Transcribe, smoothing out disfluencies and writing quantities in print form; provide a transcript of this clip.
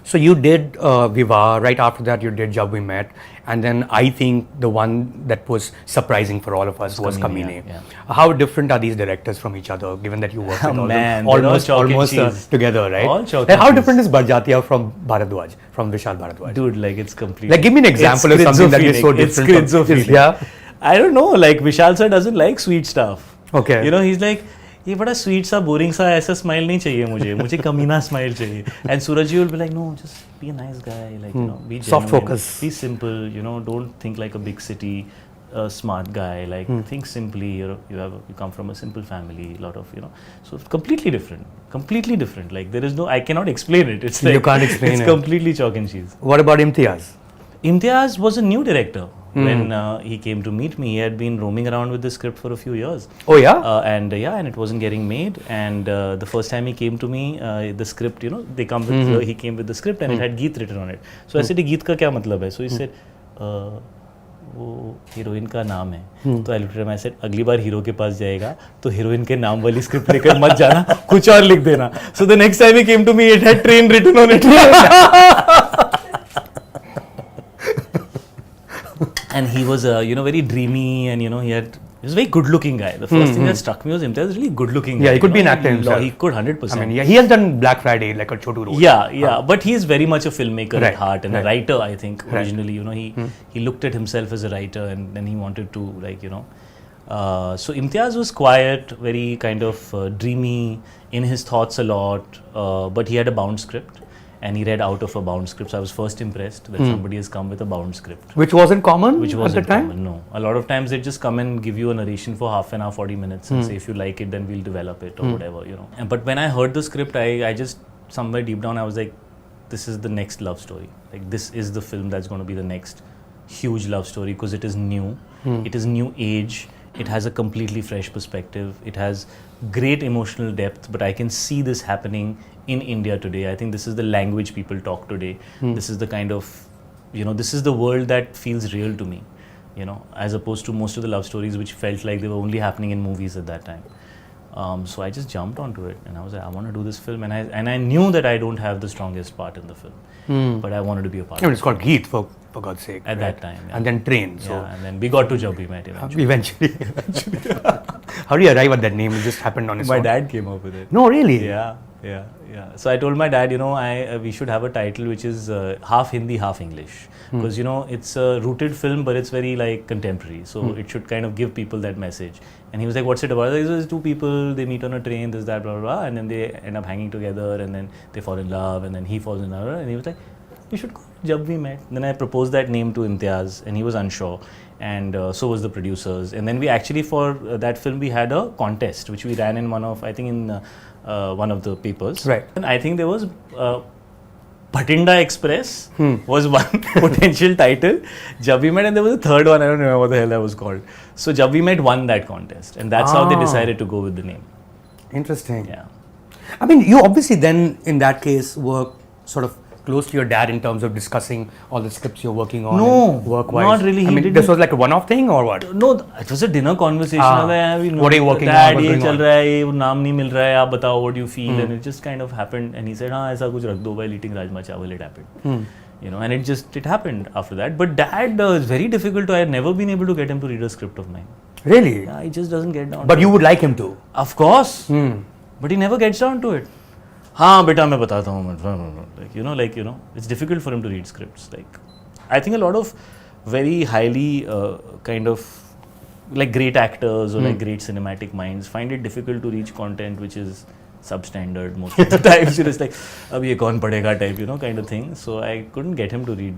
So you did Viva, right after that you did Jab We Met, and then I think the one that was surprising for all of us was Kamine. Yeah. How different are these directors from each other, given that you work with all Man, them they're all almost, chalk and almost cheese. together, right? All chalk Then and how cheese. different is Barjatya from Bhardwaj, from Vishal Bhardwaj? Dude, like it's completely... Like give me an example of something that is so different. It's schizophrenic. Yeah. I don't know, like Vishal sir doesn't like sweet stuff. Okay. You know, he's like, ये बड़ा sweet सा boring सा ऐसा smile नहीं चाहिए मुझे कमीना smile चाहिए. And Sooraj will be like, no, just be a nice guy, like you know, be genuine, soft focus, be simple, you know, don't think like a big city smart guy, like think simply. You come from a simple family, a lot of so completely different. Like there is no, I cannot explain it. It's like you can't explain it's it. completely chalk and cheese. What about Imtiaz? Imtiaz was a new director. When he came to meet me, he had been roaming around with the script for a few years. Oh yeah? And it wasn't getting made. And the first time he came to me, the script, they come with, he came with the script and it had Geet written on it. So I said, Geet ka kya matlab hai? So he said, वो heroine का नाम है. तो I looked at him, I said, अगली बार hero के पास जाएगा तो heroine के नाम वाली स्क्रिप्ट लेकर मत जाना, कुछ और लिख देना. So the next time he came to me, it had train written on it. And he was, very dreamy, and he was a very good-looking guy. The first thing that struck me was Imtiaz is really good-looking guy. Yeah, he could be an actor himself. He could 100%. I mean, yeah, he has done Black Friday like a Chotu role. Yeah, but he is very much a filmmaker at heart and a right. writer. I think originally, he looked at himself as a writer, and then he wanted to So Imtiaz was quiet, very kind of dreamy, in his thoughts a lot, but he had a bound script. And he read out of a bound script. So I was first impressed that somebody has come with a bound script. Which wasn't common Which wasn't at the time? common, no. A lot of times they just come and give you a narration for half an hour, 40 minutes and say, if you like it, then we'll develop it or whatever, But when I heard the script, I just, somewhere deep down, I was like, this is the next love story. Like, this is the film that's going to be the next huge love story because it is new. It is new age. It has a completely fresh perspective. It has great emotional depth, but I can see this happening in India today. I think this is the language people talk today. This is the kind of, this is the world that feels real to me, as opposed to most of the love stories which felt like they were only happening in movies at that time. So I just jumped onto it and I was like, I want to do this film, and I knew that I don't have the strongest part in the film, but I wanted to be a part of it. It's called Geet, for God's sake. At that time. Yeah. And then Train. So and then we got to Jab We Met eventually. How do you arrive at that name? It just happened on its own. My dad came up with it. No, really? Yeah. So I told my dad, we should have a title which is half Hindi, half English. Because, it's a rooted film, but it's very like contemporary. So it should kind of give people that message. And he was like, what's it about? There's two people, they meet on a train, this, that, blah, blah, blah. And then they end up hanging together and then they fall in love and then he falls in love. And he was like, you should call it Jab We Met. Then I proposed that name to Imtiaz and he was unsure. And so was the producers. And then we actually, for that film, we had a contest, which we ran in one of the papers. Right. And I think there was Bhatinda Express was one potential title. Jab We Met, and there was a third one, I don't remember what the hell that was called. So Jab We Met won that contest. And that's how they decided to go with the name. Interesting. Yeah. I mean, you obviously then, in that case, work sort of close to your dad in terms of discussing all the scripts you're working on. No, work-wise. not really. I mean, this was like a one-off thing or what? No, it was a dinner conversation. What are you working on? Dad, ये चल रहा है, ये नाम नहीं मिल रहा है, आप बताओ, what do you feel? And it just kind of happened. And he said, हाँ, ऐसा कुछ रख दो, while eating Rajma Chawal, it happened. And it happened after that. But dad is very difficult to, I have never been able to get him to read a script of mine. Really? Yeah, he just doesn't get down. But you would like him to? Of course. But he never gets down to it. हाँ बेटा मैं बताता हूँ, it's difficult for him to read scripts. Like, I think a lot of very highly kind of like great actors or like great cinematic minds find it difficult to reach content which is substandard most of the times. It's like, अब ये कौन पढ़ेगा type, kind of thing. So I couldn't get him to read